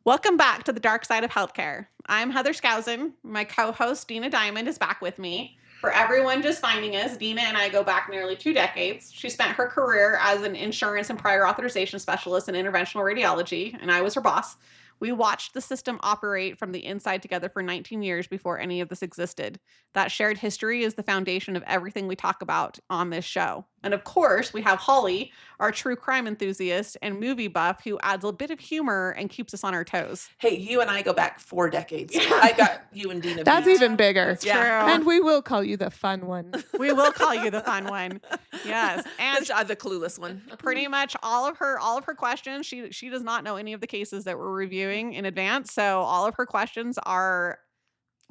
Welcome back to the dark side of healthcare. I'm Heather Skousen. My co-host Dena Diamond is back with me. For everyone just finding us, Dena and I go back nearly 2 decades. She spent her career as an insurance and prior authorization specialist in interventional radiology, and I was her boss. We watched the system operate from the inside together for 19 years before any of this existed. That shared history is the foundation of everything we talk about on this show. And of course, we have Holly, our true crime enthusiast and movie buff, who adds a bit of humor and keeps us on our toes. Hey, you and I go back 4 decades. I got you and Dena. That's beat. even bigger. That's Yeah. true. And we will call you the fun one. We will call you the fun one. Yes. And The clueless one. pretty much all of her questions, she does not know any of the cases that we're reviewing in advance. So all of her questions are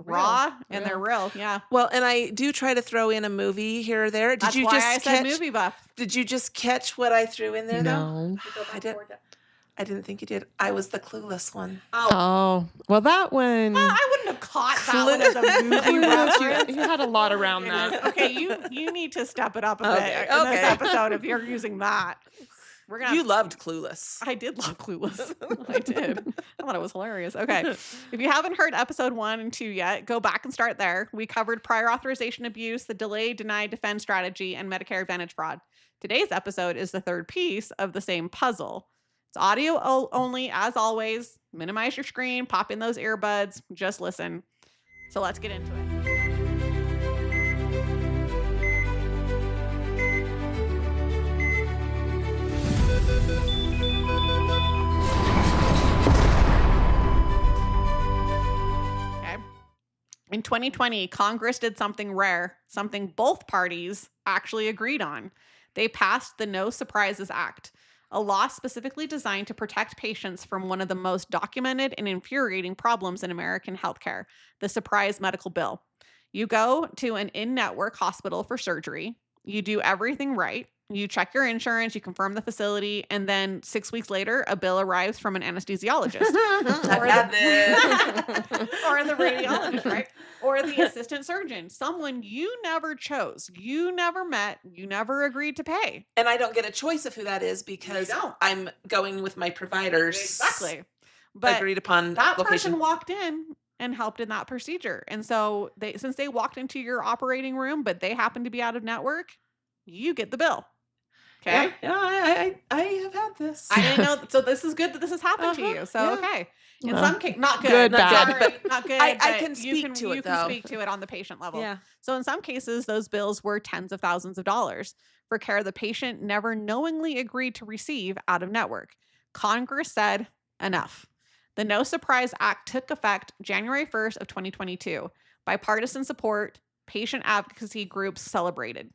raw and they're real. Yeah. Well, and I do try to throw in a movie here or there. Did That's you why just I said catch, movie buff. Did you just catch what I threw in there though? No. I didn't think you did. I was the clueless one. Oh, well, that one. I wouldn't have caught that one as a movie reference. you had a lot around that. Okay, you need to step it up a Okay, bit in this okay. episode if you're using that. We're gonna. You loved Clueless. I did love Clueless. I did. I thought it was hilarious. Okay. If you haven't heard episode 1 and 2 yet, go back and start there. We covered prior authorization abuse, the delay, deny, defend strategy, and Medicare Advantage fraud. Today's episode is the third piece of the same puzzle. It's audio only, as always. Minimize your screen, pop in those earbuds, just listen. So let's get into it. In 2020, Congress did something rare, something both parties actually agreed on. They passed the No Surprises Act, a law specifically designed to protect patients from one of the most documented and infuriating problems in American healthcare, the surprise medical bill. You go to an in-network hospital for surgery, you do everything right, you check your insurance, you confirm the facility, and then 6 weeks later, a bill arrives from an anesthesiologist. I've had this. Or the radiologist, right? Or the assistant surgeon, someone you never chose, you never met, you never agreed to pay. And I don't get a choice of who that is because You don't. I'm going with my providers. Exactly. But agreed upon that location. person walked in and helped in that procedure. And so since they walked into your operating room, but they happen to be out of network, you get the bill. Okay. Yeah, I have had this. I didn't know. So this is good that this has happened to you. So, yeah. okay. In some cases, not good. Good, not bad. sorry, not good. I but can speak to it, You though. can speak to it on the patient level. Yeah. So in some cases, those bills were tens of thousands of dollars for care the patient never knowingly agreed to receive out of network. Congress said enough. The No Surprise Act took effect January 1st of 2022. Bipartisan support, patient advocacy groups celebrated.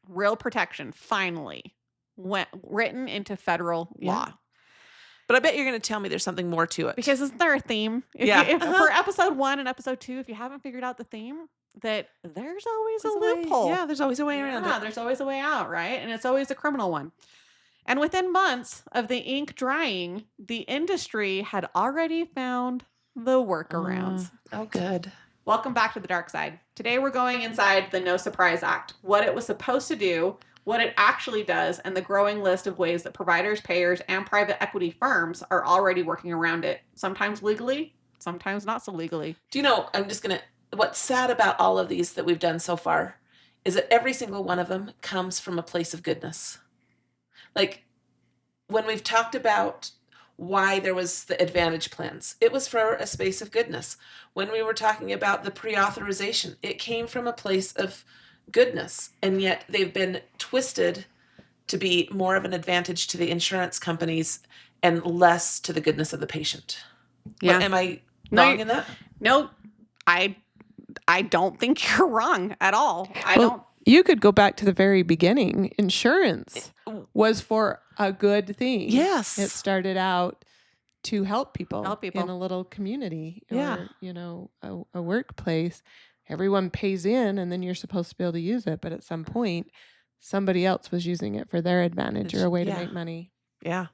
Real protection finally went written into federal law. But I bet you're going to tell me there's something more to it. Because isn't there a theme? For episode 1 and episode 2, if you haven't figured out the theme, that there's always a loophole. Yeah, there's always a way around it. There's always a way out, right? And it's always a criminal one. And within months of the ink drying, the industry had already found the workarounds. Oh, good. Welcome back to the dark side. Today we're going inside the No Surprise Act, what it was supposed to do, what it actually does, and the growing list of ways that providers, payers, and private equity firms are already working around it, sometimes legally, sometimes not so legally. Do you know, what's sad about all of these that we've done so far is that every single one of them comes from a place of goodness. Like when we've talked about why there was the advantage plans, it was for a space of goodness. When we were talking about the pre-authorization, it came from a place of goodness, and yet they've been twisted to be more of an advantage to the insurance companies and less to the goodness of the patient. Yeah. Am I wrong in that? No, I don't think you're wrong at all. You could go back to the very beginning. Insurance was for a good thing. Yes. It started out to help people, Help people. in a little community Yeah. or, a workplace. Everyone pays in and then you're supposed to be able to use it. But at some point, somebody else was using it for their advantage or a way to make money. Yeah.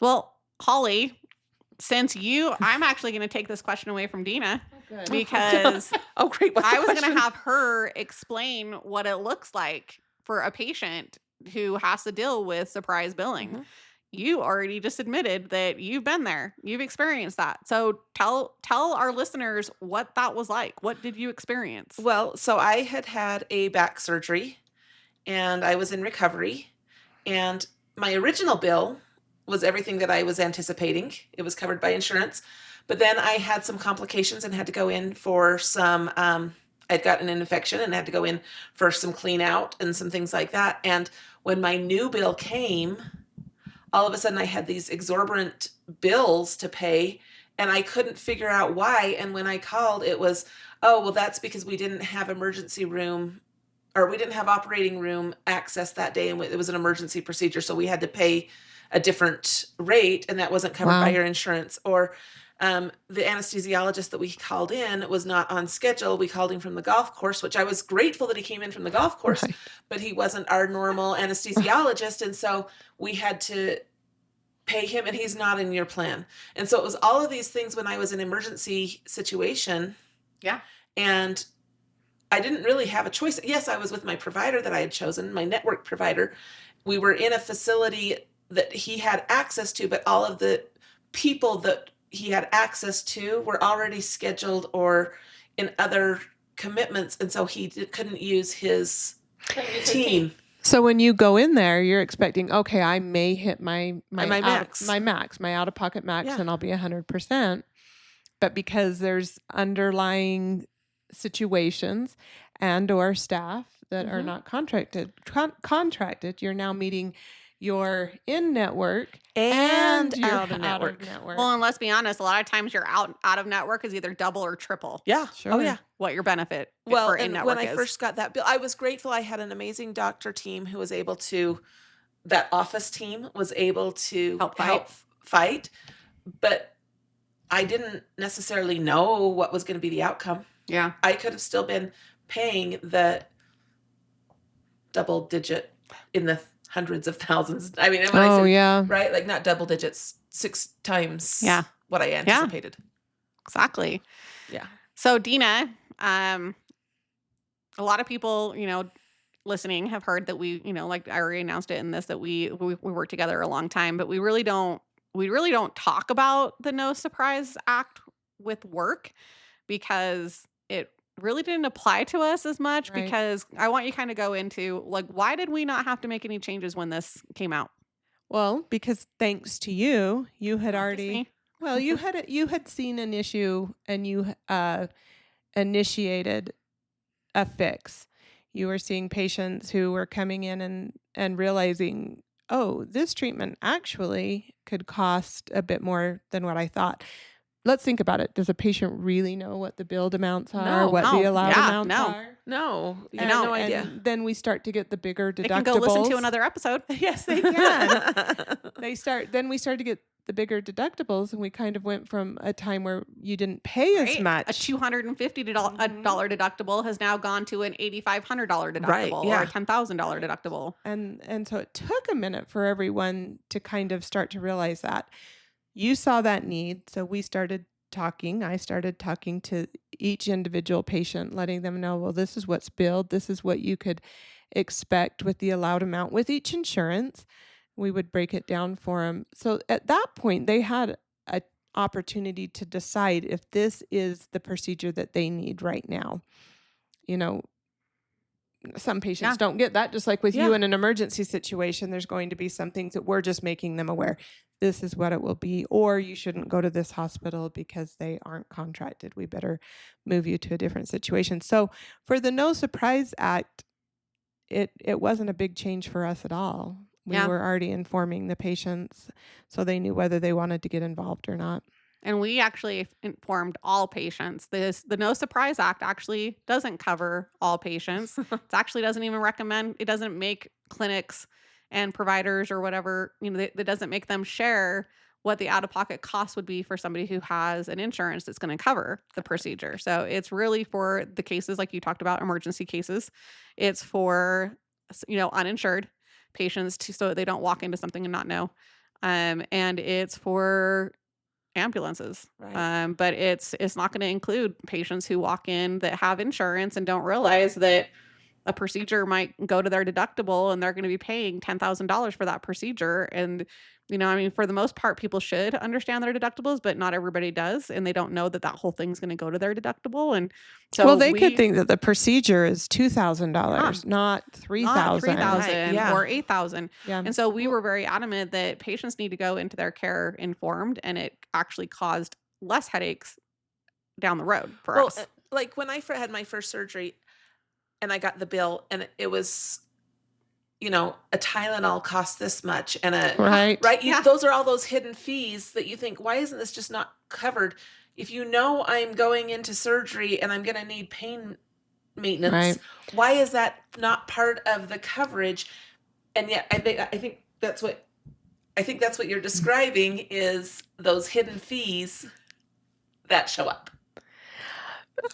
Well, Holly, I'm actually going to take this question away from Dena because Oh, great. What's the I was going question? to have her explain what it looks like for a patient who has to deal with surprise billing. Mm-hmm. you already just admitted that you've been there. You've experienced that. So tell our listeners what that was like. What did you experience? Well, so I had a back surgery and I was in recovery, and my original bill was everything that I was anticipating. It was covered by insurance, but then I had some complications and had to go in for some, I'd gotten an infection and had to go in for some clean out and some things like that. And when my new bill came, all of a sudden I had these exorbitant bills to pay and I couldn't figure out why. And when I called, it was, oh, well, that's because we didn't have emergency room, or we didn't have operating room access that day. And it was an emergency procedure. So we had to pay a different rate, and that wasn't covered by your insurance. Or the anesthesiologist that we called in was not on schedule. We called him from the golf course, which I was grateful that he came in from the golf course, but he wasn't our normal anesthesiologist. And so we had to pay him, and he's not in your plan. And so it was all of these things when I was in an emergency situation. Yeah. And I didn't really have a choice. Yes, I was with my provider that I had chosen, my network provider. We were in a facility that he had access to, but all of the people that he had access to were already scheduled or in other commitments. And so he couldn't use his team. So when you go in there, you're expecting, okay, I may hit my max, my out-of-pocket max, and I'll be 100%. But because there's underlying situations and or staff that are not contracted, you're now meeting your in-network and your out-of-network. Well, and let's be honest, a lot of times your out of network is either double or triple. Yeah. Sure. Oh, yeah. What your benefit for in-network is. When I first got that bill, I was grateful I had an amazing doctor team who was able to, that office team was able to help fight. But I didn't necessarily know what was going to be the outcome. Yeah. I could have still been paying the double digit in the hundreds of thousands. I mean, right? Like not double digits, 6 times what I anticipated. Exactly. Yeah. So Dena, a lot of people, listening have heard that we, like I already announced it in this, that we worked together a long time, but we really don't talk about the No Surprise Act with work because it really didn't apply to us as much. Right. Because I want you kind of go into like, why did we not have to make any changes when this came out? Well, because thanks to you, you had already, well, you had seen an issue and you initiated a fix. You were seeing patients who were coming in and realizing, oh, this treatment actually could cost a bit more than what I thought. Let's think about it. Does a patient really know what the billed amounts are, the allowed amounts are? No, you have no idea. And then we start to get the bigger deductibles. They can go listen to another episode. Yes, they can. Then we start to get the bigger deductibles, and we kind of went from a time where you didn't pay as much. A $250 deductible has now gone to an $8,500 deductible or a $10,000 deductible. And so it took a minute for everyone to kind of start to realize that. You saw that need, so we started talking. I started talking to each individual patient, letting them know, well, this is what's billed. This is what you could expect with the allowed amount with each insurance. We would break it down for them. So at that point, they had an opportunity to decide if this is the procedure that they need right now. Some patients don't get that. Just like with you in an emergency situation, there's going to be some things that we're just making them aware. This is what it will be, or you shouldn't go to this hospital because they aren't contracted. We better move you to a different situation. So for the No Surprise Act, it wasn't a big change for us at all. We were already informing the patients, so they knew whether they wanted to get involved or not. And we actually informed all patients. The No Surprise Act actually doesn't cover all patients. It actually doesn't even recommend, it doesn't make clinics and providers or whatever, it doesn't make them share what the out-of-pocket cost would be for somebody who has an insurance that's going to cover the procedure. So it's really for the cases like you talked about, emergency cases. It's for, uninsured patients so they don't walk into something and not know. And it's for ambulances. Right. But it's not going to include patients who walk in that have insurance and don't realize that a procedure might go to their deductible and they're going to be paying $10,000 for that procedure. And, I mean, for the most part, people should understand their deductibles, but not everybody does. And they don't know that whole thing's going to go to their deductible. And so well, they could think that the procedure is $2,000, not $3,000. Not $3,000 Right, yeah. or $8,000. Yeah. And so we were very adamant that patients need to go into their care informed, and it actually caused less headaches down the road for us. Like when I had my first surgery and I got the bill and it was, a Tylenol cost this much and Right. Yeah. Those are all those hidden fees that you think, why isn't this just not covered? If I'm going into surgery and I'm going to need pain maintenance, Right. why is that not part of the coverage? And yet I think that's what you're describing is those hidden fees that show up.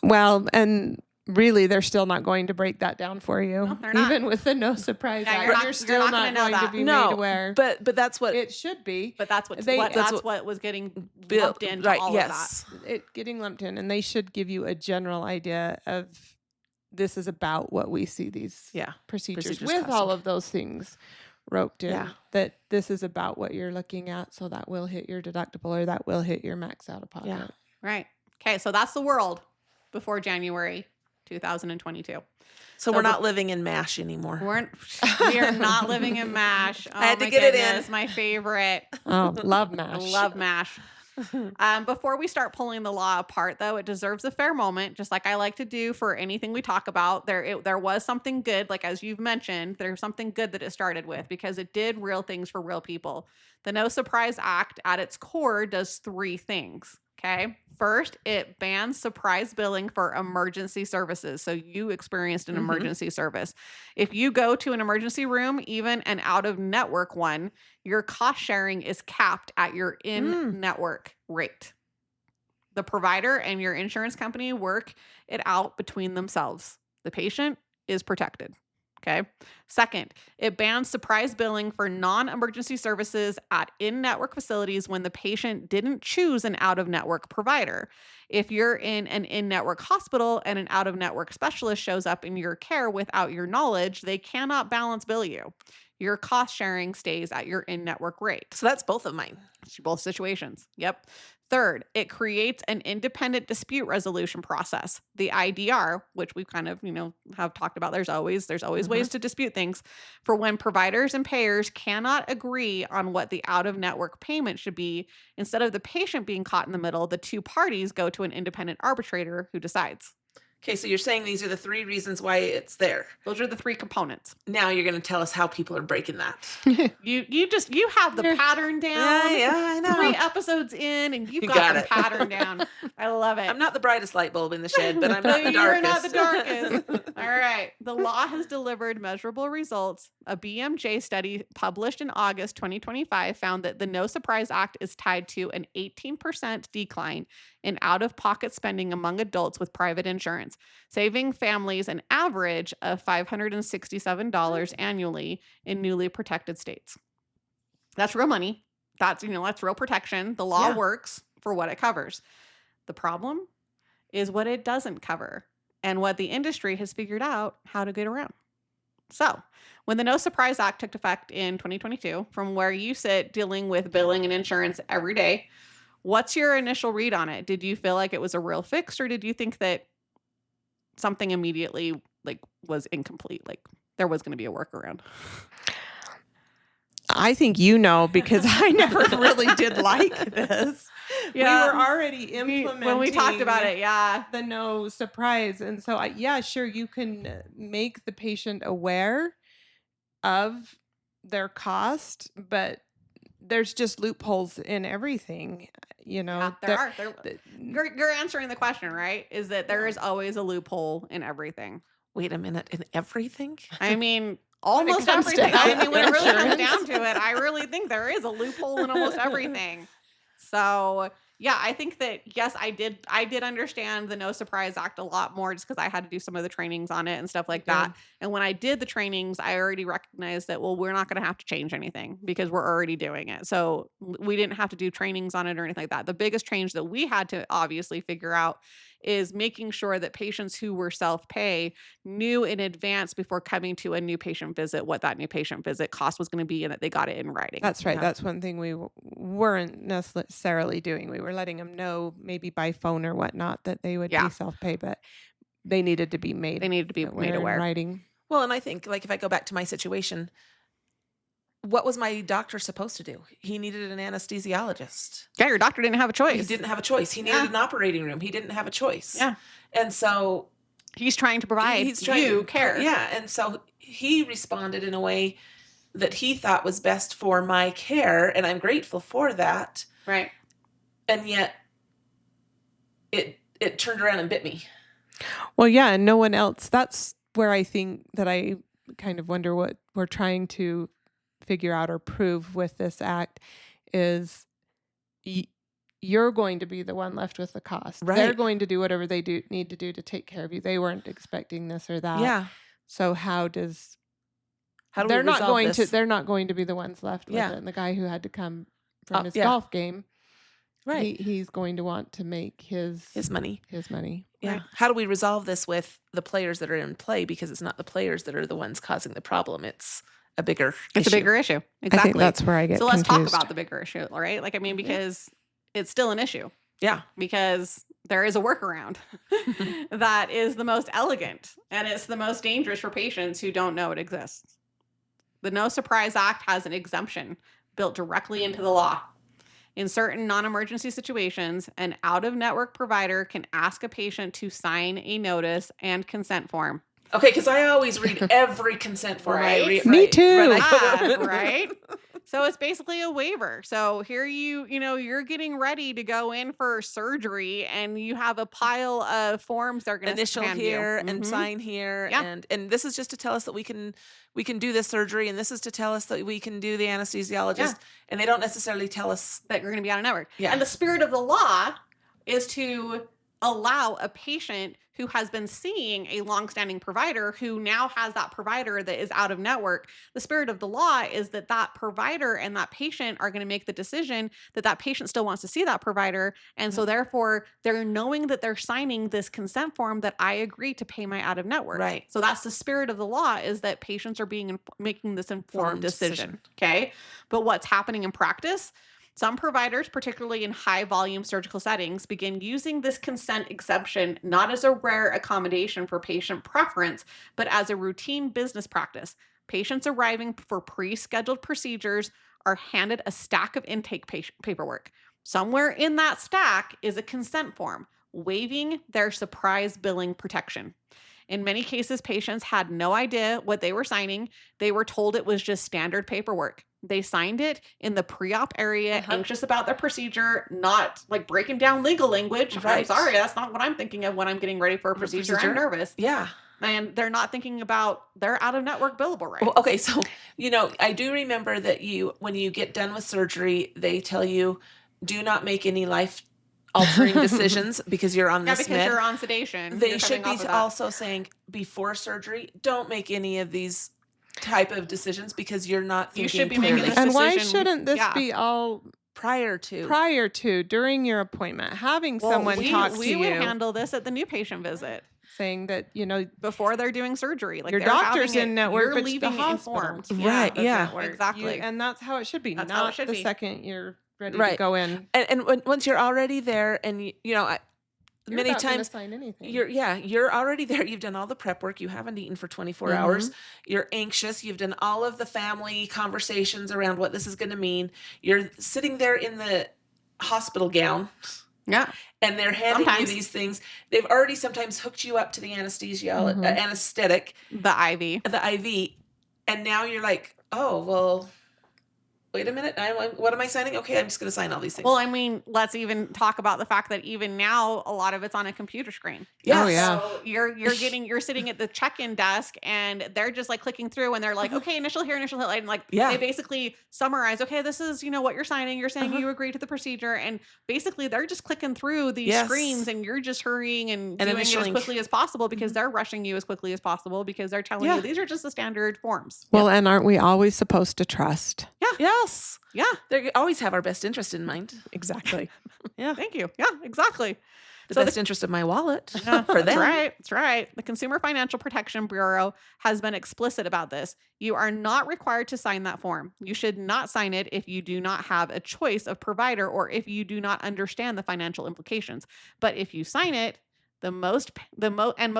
Well, and really, they're still not going to break that down for you. No, they're not. Even with the No Surprise Yeah, Act, you're not- you're you're still not not gonna know going to that. be No, made aware. but that's what It should be. But that's what They- that's what was getting Bill- lumped into right, all yes. of that. It getting lumped in, and they should give you a general idea of this is about what we see these Yeah. procedures Procedures with all costing. of those things roped in. Yeah. That this is about what you're looking at, so that will hit your deductible or that will hit your max out of pocket. Yeah. Right. Okay, so that's the world before January 2022. So we're not living in MASH anymore. We are not living in MASH. Oh, I had to my get it in. goodness, my favorite. Oh, love I MASH. love MASH. Before we start pulling the law apart, though, it deserves a fair moment, just like I like to do for anything we talk about. There was something good, like as you've mentioned, there's something good that it started with because it did real things for real people. The No Surprise Act at its core does three things. Okay. First, it bans surprise billing for emergency services. So you experienced an Mhm. emergency service. If you go to an emergency room, even an out-of-network one, your cost sharing is capped at your in-network rate. The provider and your insurance company work it out between themselves. The patient is protected. Okay. Second, it bans surprise billing for non-emergency services at in-network facilities when the patient didn't choose an out-of-network provider. If you're in an in-network hospital and an out-of-network specialist shows up in your care without your knowledge, they cannot balance bill you. Your cost sharing stays at your in-network rate. So that's both of mine. Both situations. Yep. Third, it creates an independent dispute resolution process, the IDR, which we kind of, have talked about. There's always ways to dispute things for when providers and payers cannot agree on what the out-of-network payment should be. Instead of the patient being caught in the middle, the two parties go to an independent arbitrator who decides. Okay, so you're saying these are the three reasons why it's there. Those are the three components. Now you're going to tell us how people are breaking that. You have the pattern down. Yeah, I know. 3 episodes in, and you've You got got the it. pattern down. I love it. I'm not the brightest light bulb in the shed, but I'm not the You're darkest. not the darkest. All right. The law has delivered measurable results. A BMJ study published in August 2025 found that the No Surprise Act is tied to an 18% decline in out-of-pocket spending among adults with private insurance, saving families an average of $567 annually in newly protected states. That's real money. That's real protection. The law Yeah. works for what it covers. The problem is what it doesn't cover and what the industry has figured out how to get around. So, when the No Surprise Act took effect in 2022, from where you sit dealing with billing and insurance every day, what's your initial read on it? Did you feel like it was a real fix, or did you think that something immediately was incomplete? Like there was going to be a workaround? I think because I never really did like this. Yeah. We were already implementing When we talked about it, yeah. the No Surprise. And so, sure, you can make the patient aware of their cost, but there's just loopholes in everything, Yeah, there are. You're answering the question, right? Is that there is always a loophole in everything. Wait a minute, in everything? I mean, almost comes to everything. I mean, when it really comes insurance. down to it, I really think there is a loophole in almost everything. So, yeah, I think that, yes, I did understand the No Surprise Act a lot more just because I had to do some of the trainings on it and stuff like that. And when I did the trainings, I already recognized that, well, we're not going to have to change anything because we're already doing it. So we didn't have to do trainings on it or anything like that. The biggest change that we had to obviously figure out is making sure that patients who were self-pay knew in advance before coming to a new patient visit what that new patient visit cost was going to be and that they got it in writing. That's right. Yeah. That's one thing we weren't necessarily doing. We were letting them know maybe by phone or whatnot that they would be self-pay, but they needed to be made. They needed to be made aware. In writing. Well, and I think, like, if I go back to my situation, what was my doctor supposed to do? He needed an anesthesiologist. Yeah, your doctor didn't have a choice. He didn't have a choice. He needed an operating room. He didn't have a choice. Yeah. And so he's trying to provide you care. Yeah. And so he responded in a way that he thought was best for my care. And I'm grateful for that. Right. And yet it turned around and bit me. Well, yeah. And no one else. That's where I think that I kind of wonder what we're trying to figure out or prove with this act is you're going to be the one left with the cost. Right. They're going to do whatever they need to do to take care of you. They weren't expecting this or that. Yeah. So how do they're not going to they're not going to be the ones left with it. And the guy who had to come from his golf game, right, he's going to want to make his money. Yeah. Right. How do we resolve this with the players that are in play? Because it's not the players that are the ones causing the problem. It's a bigger issue. A bigger issue. Exactly. I think that's where I get confused. So let's talk about the bigger issue, all right? Like, I mean, because it's still an issue. Yeah. Because there is a workaround that is the most elegant and it's the most dangerous for patients who don't know it exists. The No Surprise Act has an exemption built directly into the law. In certain non-emergency situations, an out-of-network provider can ask a patient to sign a notice and consent form. Okay, because I always read every consent form. Right? Me too. Right? So it's basically a waiver. So here you're getting ready to go in for surgery and you have a pile of forms they're going to initial here and sign here. Yeah. And this is just to tell us that we can do this surgery, and this is to tell us that we can do the anesthesiologist. Yeah. And they don't necessarily tell us that you're going to be out of network. Yeah. And the spirit of the law is to allow a patient who has been seeing a longstanding provider who now has that provider that is out of network. The spirit of the law is that that provider and that patient are going to make the decision that that patient still wants to see that provider. And so therefore they're knowing that they're signing this consent form that I agree to pay my out of network. Right. So that's the spirit of the law, is that patients are being making this informed decision. Okay. But what's happening in practice? Some providers, particularly in high volume surgical settings, begin using this consent exemption not as a rare accommodation for patient preference, but as a routine business practice. Patients arriving for pre-scheduled procedures are handed a stack of intake paperwork. Somewhere in that stack is a consent form, waiving their surprise billing protection. In many cases, patients had no idea what they were signing. They were told it was just standard paperwork. They signed it in the pre-op area, anxious about their procedure, not like breaking down legal language. Right. I'm sorry, that's not what I'm thinking of when I'm getting ready for a procedure. I'm nervous. Yeah. And they're not thinking about their out-of-network billable rights. Well, okay, so, I do remember that when you get done with surgery, they tell you, do not make any life-altering decisions because you're on this because you're on sedation. They should be also saying, before surgery, don't make any of these type of decisions because you're not thinking you should be clearly. making this And decision. why shouldn't this be all prior to during your appointment, having someone talk to you? We would handle this at the new patient visit, saying that before they're doing surgery, like your doctor's in network, you're but leaving the informed, right? Yeah, exactly. And that's how it should be. That's not how it should the be. second you're ready to go in. And once you're already there, and many times sign anything. You're already there. You've done all the prep work. You haven't eaten for 24 hours. You're anxious. You've done all of the family conversations around what this is going to mean. You're sitting there in the hospital gown. Yeah. And they're handing you these things. They've already sometimes hooked you up to the anesthetic. The IV. And now you're like, oh, well, wait a minute. What am I signing? Okay, I'm just going to sign all these things. Well, I mean, let's even talk about the fact that even now a lot of it's on a computer screen. Yes. Oh, yeah. So you're sitting at the check-in desk and they're just like clicking through and they're like, okay, initial here, initial hit, and like they basically summarize, okay, this is what you're signing. You're saying you agree to the procedure, and basically they're just clicking through these screens and you're just hurrying and doing it as quickly as possible because they're rushing you as quickly as possible because they're telling you these are just the standard forms. Well, and aren't we always supposed to trust? Yeah. Yes. Yeah. They always have our best interest in mind. Exactly. Yeah. Thank you. Yeah, exactly. The So best interest of my wallet Yeah, for them. That's right. That's right. The Consumer Financial Protection Bureau has been explicit about this. You are not required to sign that form. You should not sign it if you do not have a choice of provider or if you do not understand the financial implications. But if you sign it, and most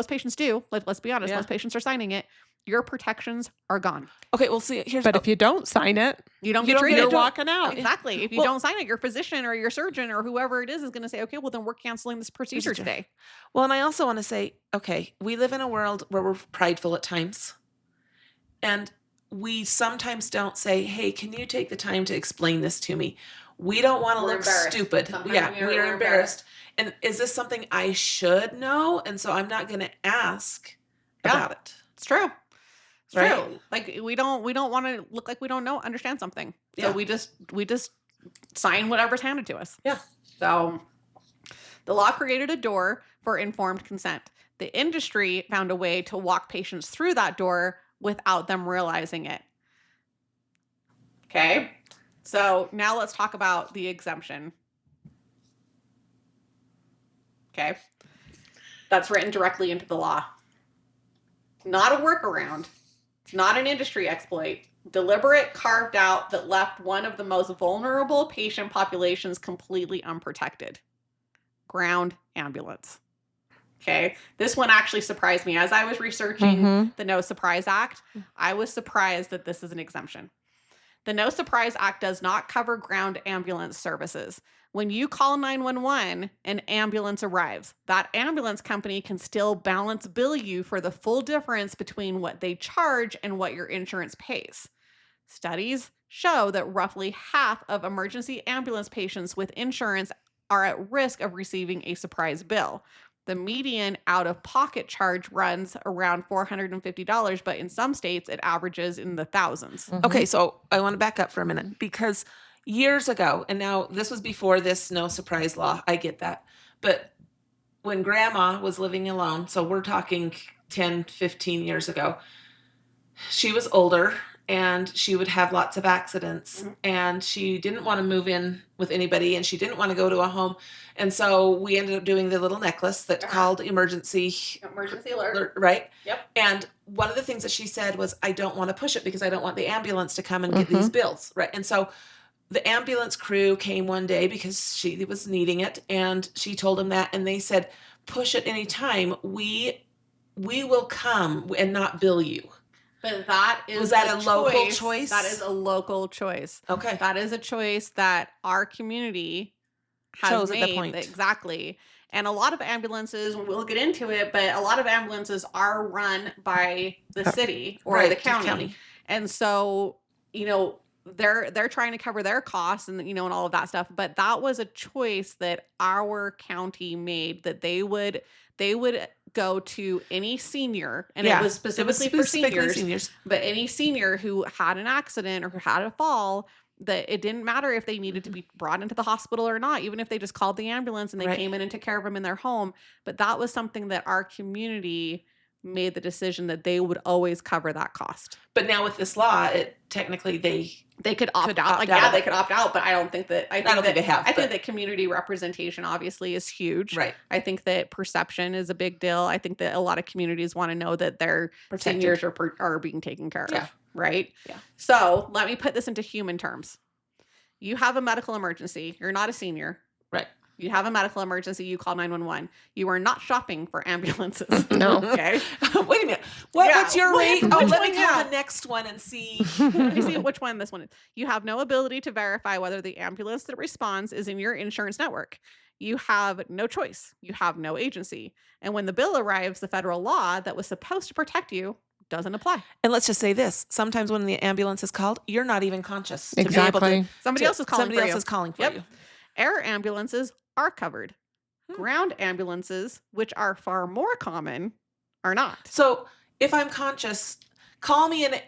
patients do, let's be honest, Yeah. most patients are signing it, your protections are gone. Okay, well, see, here's But if you don't sign it, You don't You get don't get treated. you're it. Don't- walking out. Exactly. If you Well- don't sign it, your physician or your surgeon or whoever it is going to say, okay, well, then we're canceling this procedure today. Well, and I also want to say, okay, we live in a world where we're prideful at times. And we sometimes don't say, hey, can you take the time to explain this to me? We don't want to We're look embarrassed. stupid. Sometimes Yeah, we're we are embarrassed. And is this something I should know? And so I'm not going to ask Yeah. about it. It's true. It's Right? true. Like we don't want to look like we don't understand something. So Yeah. we just sign whatever's handed to us. Yeah. So the law created a door for informed consent. The industry found a way to walk patients through that door without them realizing it. Okay. So now let's talk about the exemption. Okay. That's written directly into the law. Not a workaround. It's not an industry exploit. Deliberate carved out that left one of the most vulnerable patient populations completely unprotected. Ground ambulance. Okay. This one actually surprised me. As I was researching Mhm. the No Surprise Act, I was surprised that this is an exemption. The No Surprise Act does not cover ground ambulance services. When you call 911, an ambulance arrives. That ambulance company can still balance bill you for the full difference between what they charge and what your insurance pays. Studies show that roughly half of emergency ambulance patients with insurance are at risk of receiving a surprise bill. The median out-of-pocket charge runs around $450, but in some states it averages in the thousands. Okay, so I want to back up for a minute because years ago, and now this was before this no surprise law, I get that. But when grandma was living alone, so we're talking 10, 15 years ago, she was older and she would have lots of accidents and she didn't want to move in with anybody and she didn't want to go to a home. And so we ended up doing the little necklace that's called emergency alert. right? Yep. And one of the things that she said was, I don't want to push it because I don't want the ambulance to come and get these bills, right? And so the ambulance crew came one day because she was needing it, and she told them that, and they said, push it anytime. We will come and not bill you. But that is Was that a local choice? That is a local choice. Okay. That is a choice that our community has Chose made. at the point. Exactly. And a lot of ambulances, we'll get into it, but a lot of ambulances are run by the city or Right, the the county. county. And so, they're trying to cover their costs and and all of that stuff. But that was a choice that our county made, that they would go to any senior, and it was specifically for seniors. But any senior who had an accident or who had a fall, that it didn't matter if they needed to be brought into the hospital or not, even if they just called the ambulance and they came in and took care of them in their home. But that was something that our community made the decision that they would always cover that cost. But now with this law, it technically they could opt out. They could opt out, but I don't think that. I think that community representation obviously is huge. Right. I think that perception is a big deal. I think that a lot of communities want to know that their Protected. seniors are being taken care Yeah. of. Right. Yeah. So let me put this into human terms. You have a medical emergency. You're not a senior. Right. You have a medical emergency. You call 911. You are not shopping for ambulances. No. Okay. Wait a minute. What's your rate? Which Oh, let me one? call Yeah. the next one and see. Let me see which one this one is. You have no ability to verify whether the ambulance that responds is in your insurance network. You have no choice. You have no agency. And when the bill arrives, the federal law that was supposed to protect you doesn't apply. And let's just say this. Sometimes when the ambulance is called, you're not even conscious. to be able Exactly. Somebody else is calling Somebody for else you. is calling for Yep. you. Air ambulances are covered. Ground ambulances, which are far more common, are not. So if I'm conscious, call me an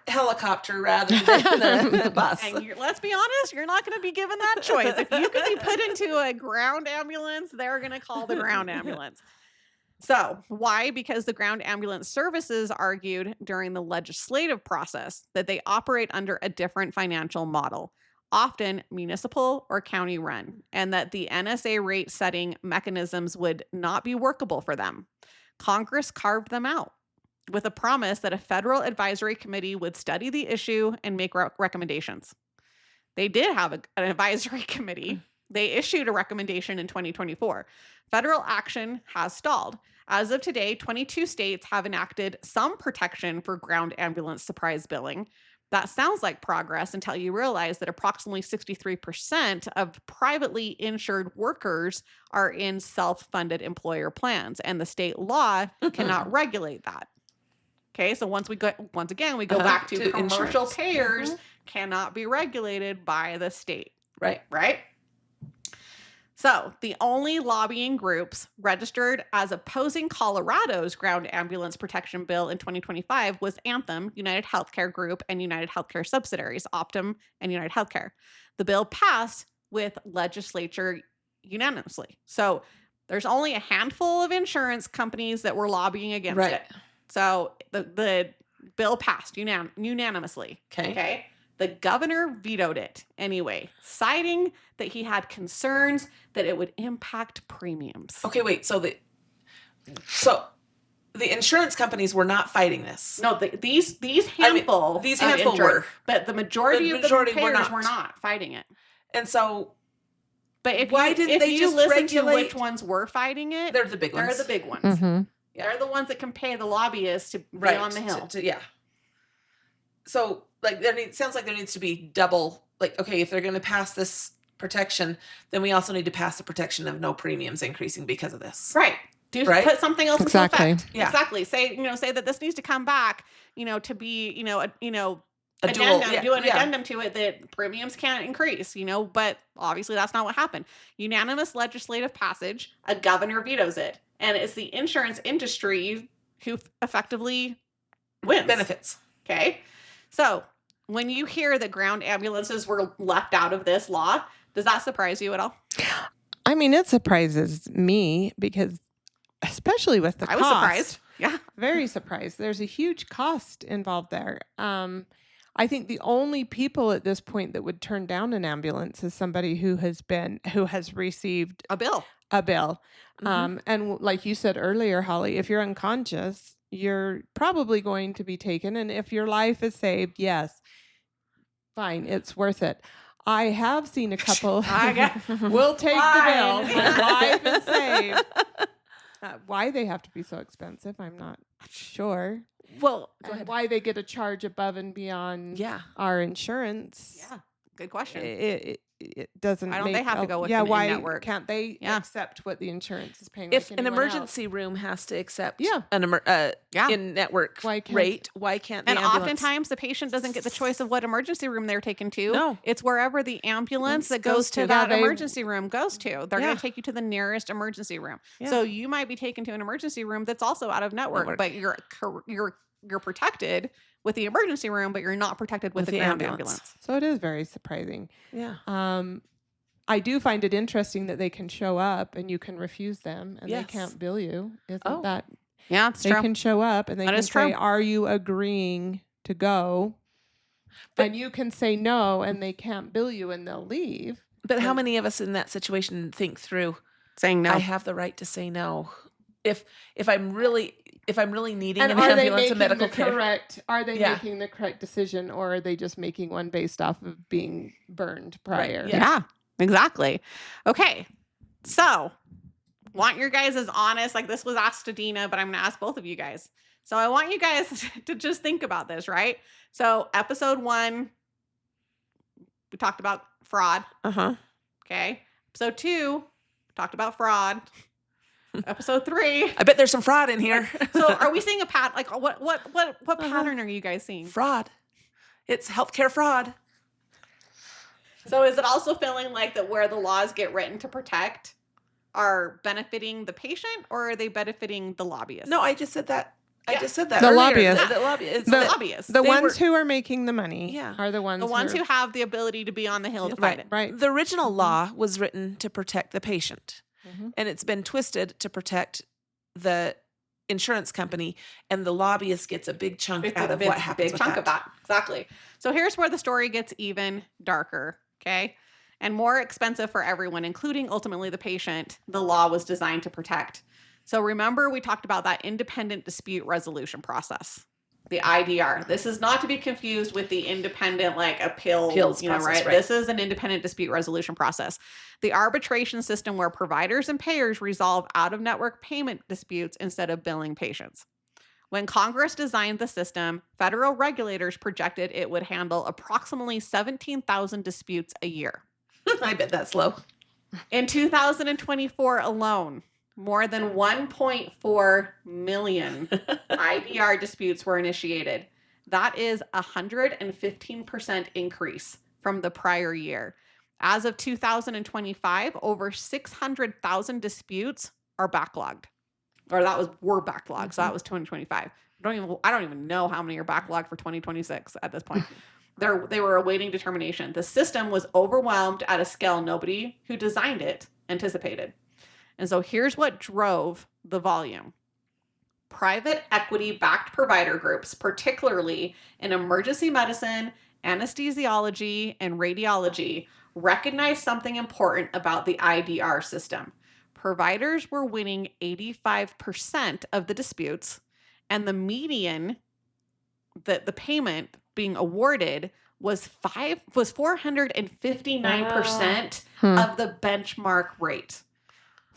helicopter rather than a bus. And let's be honest, you're not going to be given that choice. If you can be put into a ground ambulance, they're going to call the ground ambulance. So, why? Because the ground ambulance services argued during the legislative process that they operate under a different financial model, often municipal or county run, and that the NSA rate setting mechanisms would not be workable for them. Congress carved them out with a promise that a federal advisory committee would study the issue and make recommendations. They did have an advisory committee. They issued a recommendation in 2024. Federal action has stalled. As of today, 22 states have enacted some protection for ground ambulance surprise billing. That sounds like progress until you realize that approximately 63% of privately insured workers are in self-funded employer plans, and the state law cannot regulate that. Okay, so once again, we go back to commercial insurance. payers cannot be regulated by the state. Right. So the only lobbying groups registered as opposing Colorado's ground ambulance protection bill in 2025 was Anthem, United Healthcare Group, and United Healthcare subsidiaries, Optum and United Healthcare. The bill passed with legislature unanimously. So there's only a handful of insurance companies that were lobbying against it. So the bill passed unanimously. Okay. The governor vetoed it anyway, citing that he had concerns that it would impact premiums. Okay, wait. So the insurance companies were not fighting this. No, these handful were, but the majority of the payers were not fighting it. And so, but if why you, didn't if they you just listen regulate? to which ones were fighting it, They're the big ones. They're the big ones. Mm-hmm. They're the ones that can pay the lobbyists to be on the hill. So, like, sounds like there needs to be double. Like, okay, if they're going to pass this protection, then we also need to pass the protection of no premiums increasing because of this. Right. Put something else into effect. Yeah. Exactly. Say that this needs to come back, to be, addendum to it that premiums can't increase, but obviously that's not what happened. Unanimous legislative passage, a governor vetoes it, and it's the insurance industry who effectively wins. Benefits. Okay. So when you hear that ground ambulances were left out of this law, does that surprise you at all? I mean, it surprises me because, especially with the cost. I was surprised. Yeah. Very surprised. There's a huge cost involved there. I think the only people at this point that would turn down an ambulance is somebody who has received a bill. Mm-hmm. And like you said earlier, Holly, if you're unconscious, you're probably going to be taken. And if your life is saved, yes, fine, it's worth it. I have seen a couple. We'll take the bill. My life is saved. Why they have to be so expensive, I'm not sure. Well, why they get a charge above and beyond our insurance. Yeah, good question. It doesn't. Why don't they have to go with why network? Can't they accept what the insurance is paying? If like an emergency else? room has to accept an in-network rate, why can't the ambulance? ambulance? Oftentimes the patient doesn't get the choice of what emergency room they're taken to. No. It's wherever the ambulance that goes to that emergency room goes to. They're going to take you to the nearest emergency room. Yeah. So you might be taken to an emergency room that's also out of network. But you're protected with the emergency room, but you're not protected with the ground ambulance. So it is very surprising. Yeah. I do find it interesting that they can show up and you can refuse them and they can't bill you. Isn't that? Yeah, it's true. They can show up and they can say, true. "Are you agreeing to go?" And you can say no, and they can't bill you, and they'll leave. But how many of us in that situation think through saying no? I have the right to say no. If I'm really needing an ambulance and medical care. Are they making the correct decision, or are they just making one based off of being burned prior? Right. Yeah, exactly. Okay, so want your guys as honest. Like this was asked to Dena, but I'm going to ask both of you guys. So I want you guys to just think about this, right? So episode 1, we talked about fraud. Okay. Episode 2, we talked about fraud. Episode 3. I bet there's some fraud in here. So are we seeing a pattern? Like what pattern are you guys seeing? Fraud. It's healthcare fraud. So is it also feeling like that where the laws get written to protect are benefiting the patient, or are they benefiting the lobbyists? No, I just said that. I just said that. The earlier. lobbyists. The lobbyists. The ones who are making the money are the ones. The ones who have the ability to be on the hill to fight it. Right. The original law was written to protect the patient. And it's been twisted to protect the insurance company, and the lobbyist gets a big chunk out of what happens big with chunk that. of that. Exactly. So here's where the story gets even darker, okay? And more expensive for everyone, including ultimately the patient the law was designed to protect. So remember, we talked about that independent dispute resolution process, the IDR. This is not to be confused with the independent appeals process, right? right? This is an independent dispute resolution process. The arbitration system where providers and payers resolve out-of-network payment disputes instead of billing patients. When Congress designed the system, federal regulators projected it would handle approximately 17,000 disputes a year. I bet that's low. In 2024 alone, more than 1.4 million IDR disputes were initiated. That is a 115% increase from the prior year. As of 2025, over 600,000 disputes are backlogged. Or were backlogged. So that was 2025. I don't even know how many are backlogged for 2026 at this point. They were awaiting determination. The system was overwhelmed at a scale nobody who designed it anticipated. And so here's what drove the volume. Private equity-backed provider groups, particularly in emergency medicine, anesthesiology, and radiology, recognized something important about the IDR system. Providers were winning 85% of the disputes, and the median, the payment being awarded was 459% of the benchmark rate.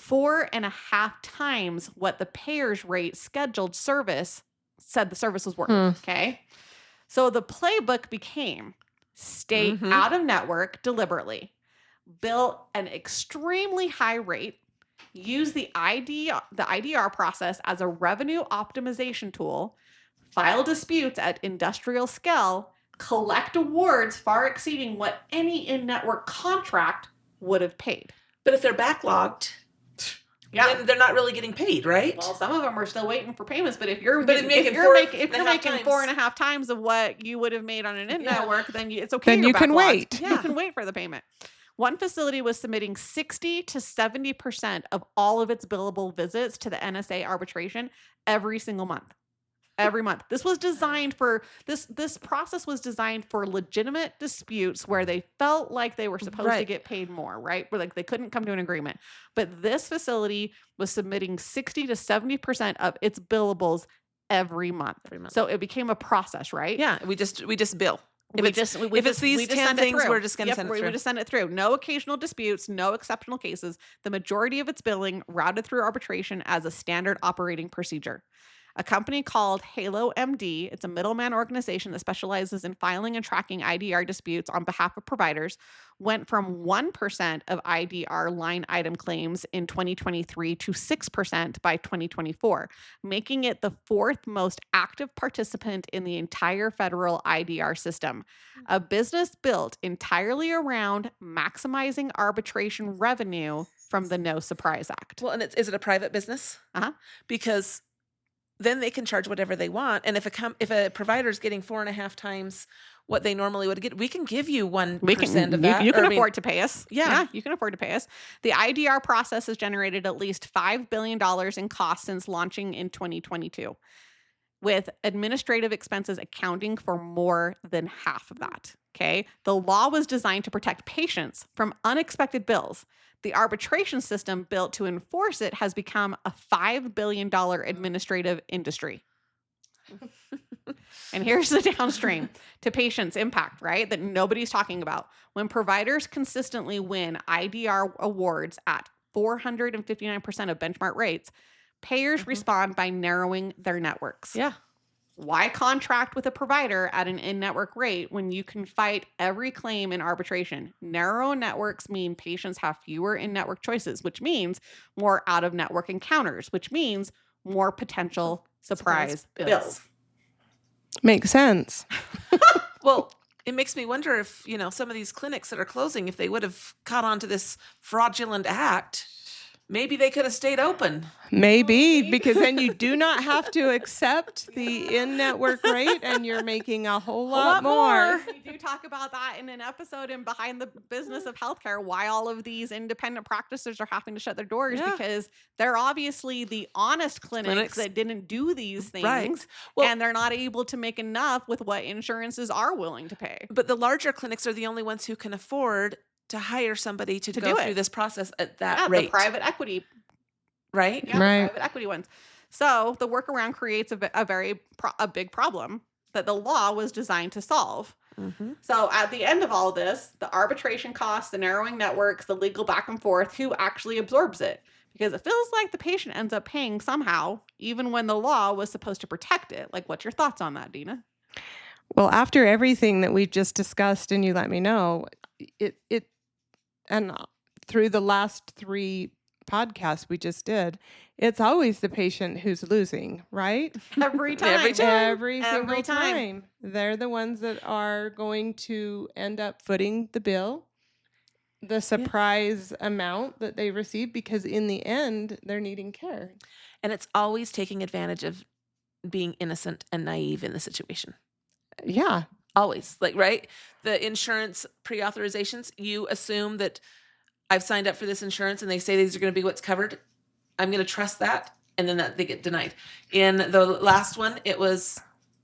4.5 times what the payer's rate scheduled service said the service was worth. Okay. So the playbook became stay out of network deliberately, bill an extremely high rate, use the IDR process as a revenue optimization tool, file disputes at industrial scale, collect awards far exceeding what any in-network contract would have paid. But if they're backlogged, then they're not really getting paid, right? Well, some of them are still waiting for payments, but if you're making making 4.5 times of what you would have made on an in-network, then it's okay. Then you can wait. Yeah, you can wait for the payment. One facility was submitting 60 to 70% of all of its billable visits to the NSA arbitration every single month. Every month. This was designed for this process was designed for legitimate disputes where they felt like they were supposed to get paid more, right? Where they couldn't come to an agreement. But this facility was submitting 60 to 70% of its billables every month. So it became a process, right? Yeah, we just bill. If it's these 10 things, we're just going to send it through. We just send it through. No occasional disputes, no exceptional cases. The majority of its billing routed through arbitration as a standard operating procedure. A company called Halo MD, it's a middleman organization that specializes in filing and tracking IDR disputes on behalf of providers, went from 1% of IDR line item claims in 2023 to 6% by 2024, making it the fourth most active participant in the entire federal IDR system. A business built entirely around maximizing arbitration revenue from the No Surprise Act. Well, and is it a private business? Because then they can charge whatever they want. And if a provider is getting 4.5 times what they normally would get, we can give you 1% of that. You can afford to pay us. Yeah, you can afford to pay us. The IDR process has generated at least $5 billion in costs since launching in 2022, with administrative expenses accounting for more than half of that. Okay. The law was designed to protect patients from unexpected bills. The arbitration system built to enforce it has become a $5 billion administrative industry. And here's the downstream to patients' impact, right? That nobody's talking about. When providers consistently win IDR awards at 459% of benchmark rates, payers respond by narrowing their networks. Yeah. Why contract with a provider at an in-network rate when you can fight every claim in arbitration? Narrow networks mean patients have fewer in-network choices, which means more out-of-network encounters, which means more potential surprise bills. Makes sense. Well, it makes me wonder if, some of these clinics that are closing, if they would have caught on to this fraudulent act, Maybe they could have stayed open. Maybe, because then you do not have to accept the in-network rate, and you're making a whole lot more. We do talk about that in an episode in Behind the Business of Healthcare, why all of these independent practices are having to shut their doors, because they're obviously the honest clinics that didn't do these things. Right. Well, and they're not able to make enough with what insurances are willing to pay. But the larger clinics are the only ones who can afford to hire somebody to go through this process at that rate. The private equity. Right? Yeah, the private equity ones. So the workaround creates a big problem that the law was designed to solve. Mm-hmm. So at the end of all this, the arbitration costs, the narrowing networks, the legal back and forth, who actually absorbs it? Because it feels like the patient ends up paying somehow, even when the law was supposed to protect it. Like, what's your thoughts on that, Dena? Well, after everything that we've just discussed, and you let me know, and through the last 3 podcasts we just did, it's always the patient who's losing, right? Every time. Every single time. They're the ones that are going to end up footing the bill, the surprise amount that they receive, because in the end, they're needing care. And it's always taking advantage of being innocent and naive in the situation. Yeah. Always. Like, right? The insurance pre-authorizations, you assume that I've signed up for this insurance and they say these are going to be what's covered. I'm going to trust that. And then they get denied. In the last one, it was,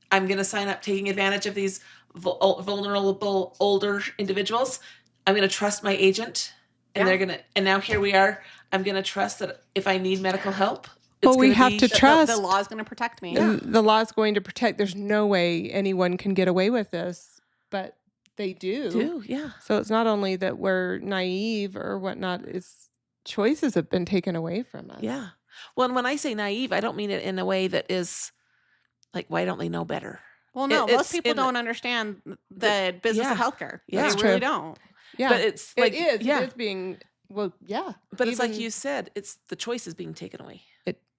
I'm going to sign up taking advantage of these vulnerable older individuals. I'm going to trust my agent. And they're going to, and now here we are. I'm going to trust that if I need medical help, well, we have to trust. The law is going to protect me. The law is going to protect. There's no way anyone can get away with this, but they do. Yeah. So it's not only that we're naive or whatnot, it's choices have been taken away from us. Yeah. Well, and when I say naive, I don't mean it in a way that is like, why don't they know better? Well, no, most people don't understand the business of healthcare. Yeah. They really don't. Yeah. But it's like, it is being, well, yeah. But it's like you said, it's the choice is being taken away.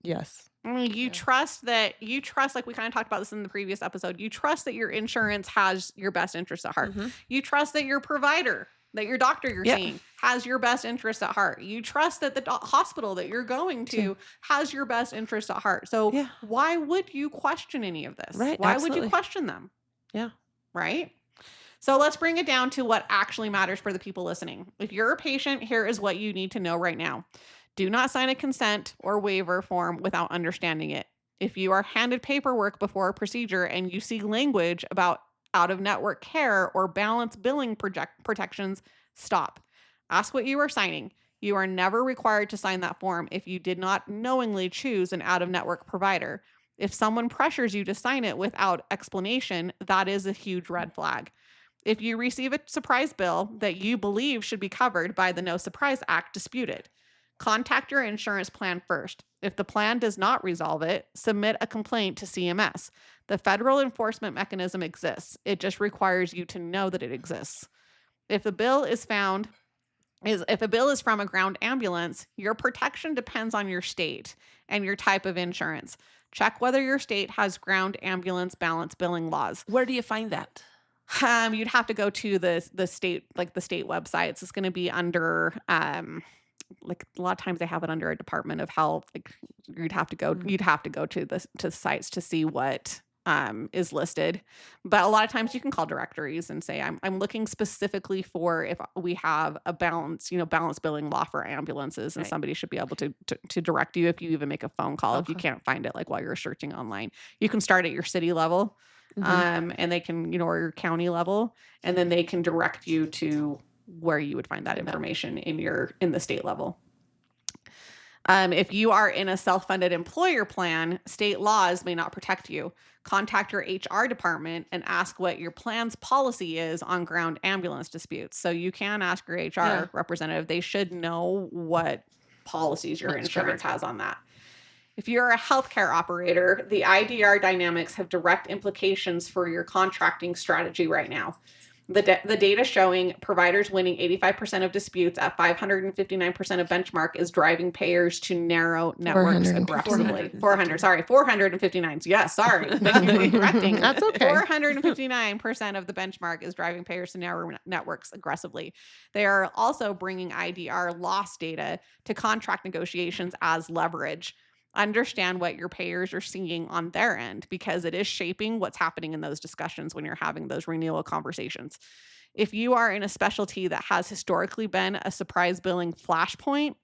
Yes. I mean, you trust, like we kind of talked about this in the previous episode, you trust that your insurance has your best interest at heart. Mm-hmm. You trust that your provider, that your doctor you're seeing has your best interest at heart. You trust that the hospital that you're going to has your best interest at heart. So why would you question any of this? Right. Why would you question them? Yeah. Right? So let's bring it down to what actually matters for the people listening. If you're a patient, here is what you need to know right now. Do not sign a consent or waiver form without understanding it. If you are handed paperwork before a procedure and you see language about out-of-network care or balance billing protections, stop. Ask what you are signing. You are never required to sign that form if you did not knowingly choose an out-of-network provider. If someone pressures you to sign it without explanation, that is a huge red flag. If you receive a surprise bill that you believe should be covered by the No Surprise Act, dispute it. Contact your insurance plan first. If the plan does not resolve it, submit a complaint to CMS. The federal enforcement mechanism exists. It just requires you to know that it exists. If a bill is from a ground ambulance, your protection depends on your state and your type of insurance. Check whether your state has ground ambulance balance billing laws. Where do you find that? You'd have to go to the state, like the state websites. It's going to be under like a lot of times they have it under a Department of Health. Like you'd have to go to the sites to see what is listed. But a lot of times you can call directories and say, I'm looking specifically for if we have a balance billing law for ambulances, and somebody should be able to direct you if you even make a phone call. If you can't find it, like while you're searching online, you can start at your city level, and they can, or your county level, and then they can direct you to where you would find that information in the state level. If you are in a self-funded employer plan, state laws may not protect you. Contact your HR department and ask what your plan's policy is on ground ambulance disputes. So you can ask your HR representative. They should know what policies your insurance has on that. If you're a healthcare operator, the IDR dynamics have direct implications for your contracting strategy right now. The data showing providers winning 85% of disputes at 559% of benchmark is driving payers to narrow networks 459. aggressively. 459. Yes, sorry. Thank you for correcting. That's okay. 459% of the benchmark is driving payers to narrow networks aggressively. They are also bringing IDR loss data to contract negotiations as leverage. Understand what your payers are seeing on their end, because it is shaping what's happening in those discussions when you're having those renewal conversations. If you are in a specialty that has historically been a surprise billing flashpoint,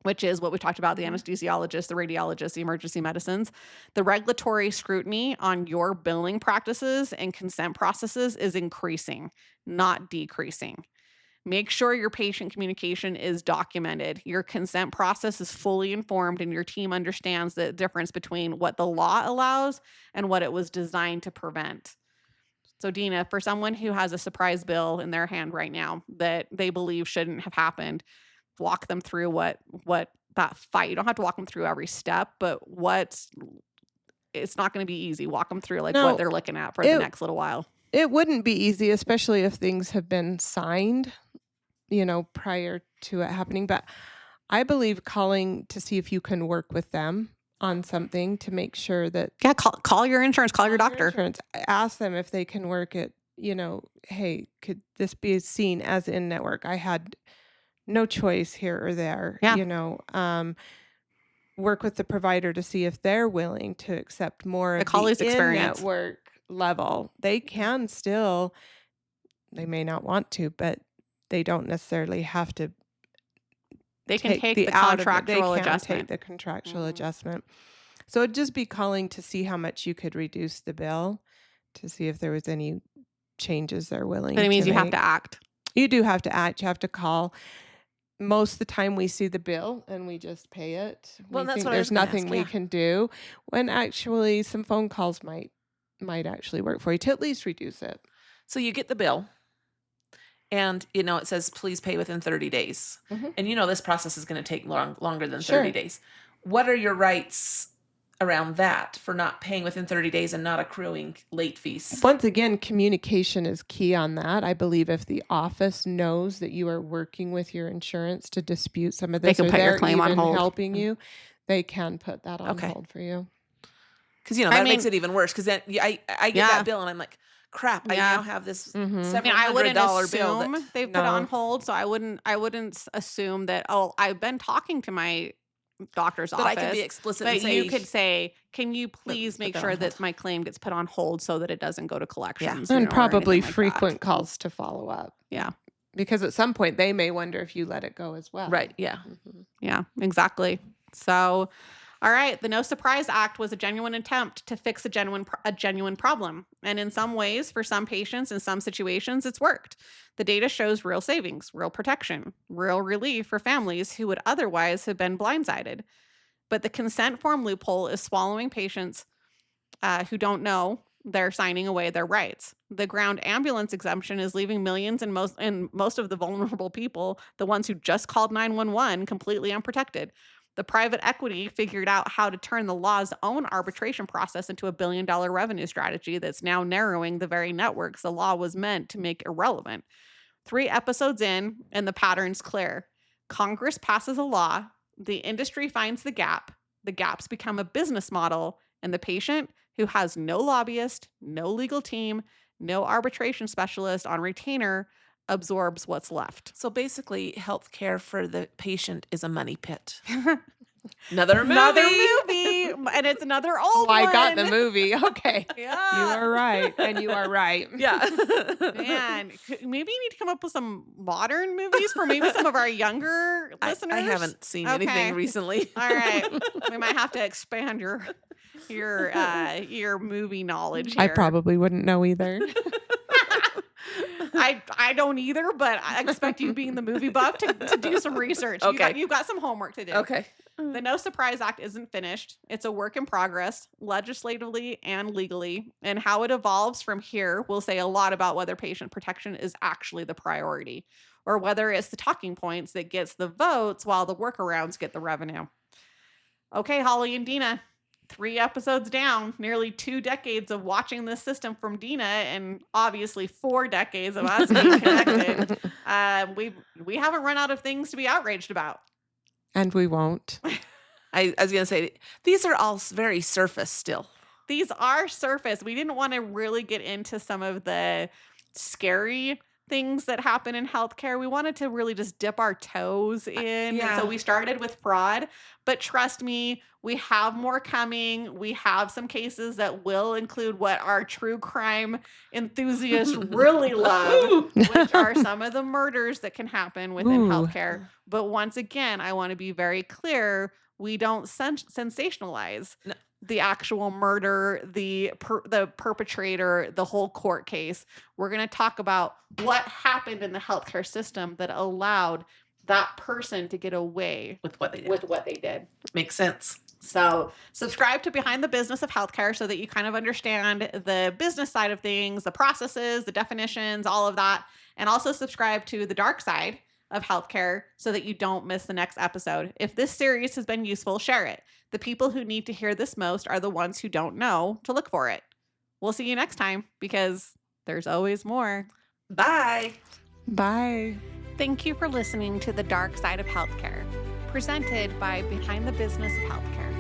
which is what we talked about, the anesthesiologists, the radiologists, the emergency medicines, the regulatory scrutiny on your billing practices and consent processes is increasing, not decreasing. Make sure your patient communication is documented. Your consent process is fully informed, and your team understands the difference between what the law allows and what it was designed to prevent. So, Dena, for someone who has a surprise bill in their hand right now that they believe shouldn't have happened, walk them through what that fight. You don't have to walk them through every step, but it's not going to be easy. Walk them through what they're looking at for the next little while. It wouldn't be easy, especially if things have been signed, prior to it happening. But I believe calling to see if you can work with them on something to make sure that... Yeah, call your insurance, call your doctor. Ask them if they can work it, hey, could this be seen as in-network? I had no choice here or there, work with the provider to see if they're willing to accept more of the in-network level. They can still, they may not want to, but they don't necessarily have to. They can take the contractual adjustment. Take the contractual adjustment. So it'd just be calling to see how much you could reduce the bill, to see if there was any changes they're willing to make. But it means you have to act. You do have to act. You have to call. Most of the time we see the bill and we just pay it. Well, that's what there's nothing we can do, when actually some phone calls might actually work for you to at least reduce it. So you get the bill and, it says, please pay within 30 days. Mm-hmm. And this process is going to take longer than 30 days. What are your rights around that for not paying within 30 days and not accruing late fees? Once again, communication is key on that. I believe if the office knows that you are working with your insurance to dispute some of this, they can put your claim on hold. Helping you, they can put that on hold for you. Because, that makes it even worse. Because then I get that bill and I'm like, crap, I now have this $700 bill that they've put on hold. So I wouldn't assume that, I've been talking to my doctor's office. I can be explicit and say, you could say, can you please make sure that my claim gets put on hold so that it doesn't go to collections? And probably frequent calls to follow up. Yeah. Because at some point they may wonder if you let it go as well. Right. Yeah. Mm-hmm. Yeah, exactly. So, all right. The No Surprise Act was a genuine attempt to fix a genuine problem. And in some ways, for some patients, in some situations, it's worked. The data shows real savings, real protection, real relief for families who would otherwise have been blindsided. But the consent form loophole is swallowing patients who don't know they're signing away their rights. The ground ambulance exemption is leaving millions and most of the vulnerable people, the ones who just called 911, completely unprotected. The private equity figured out how to turn the law's own arbitration process into a billion-dollar revenue strategy that's now narrowing the very networks the law was meant to make irrelevant. 3 episodes in, and the pattern's clear. Congress passes a law, the industry finds the gaps become a business model, and the patient, who has no lobbyist, no legal team, no arbitration specialist on retainer, absorbs what's left. So basically, healthcare for the patient is a money pit. Another movie. And it's another old one. I got the movie. Okay. Yeah. You are right. And you are right. Yeah. Man, maybe you need to come up with some modern movies for maybe some of our younger listeners. I haven't seen anything recently. All right. We might have to expand your movie knowledge here. I probably wouldn't know either. I don't either, but I expect you, being the movie buff, to do some research. Okay. You've got some homework to do. Okay. The No Surprise Act isn't finished. It's a work in progress, legislatively and legally. And how it evolves from here will say a lot about whether patient protection is actually the priority, or whether it's the talking points that gets the votes while the workarounds get the revenue. Okay, Holly and Dena, 3 episodes down, nearly 2 decades of watching this system from Dena, and obviously 4 decades of us being connected, we haven't run out of things to be outraged about. And we won't. I was going to say, these are all very surface still. These are surface. We didn't want to really get into some of the scary things that happen in healthcare. We wanted to really just dip our toes in. Yeah. So we started with fraud, but trust me, we have more coming. We have some cases that will include what our true crime enthusiasts really love, which are some of the murders that can happen within healthcare. But once again, I want to be very clear. We don't sensationalize the actual murder, the perpetrator, the whole court case. We're going to talk about what happened in the healthcare system that allowed that person to get away with what they did. Makes sense. So subscribe to Behind the Business of Healthcare so that you kind of understand the business side of things, the processes, the definitions, all of that. And also subscribe to The Dark Side of Healthcare so that you don't miss the next episode. If this series has been useful, share it. The people who need to hear this most are the ones who don't know to look for it. We'll see you next time because there's always more. Bye. Bye. Thank you for listening to The Dark Side of Healthcare, presented by Behind the Business of Healthcare.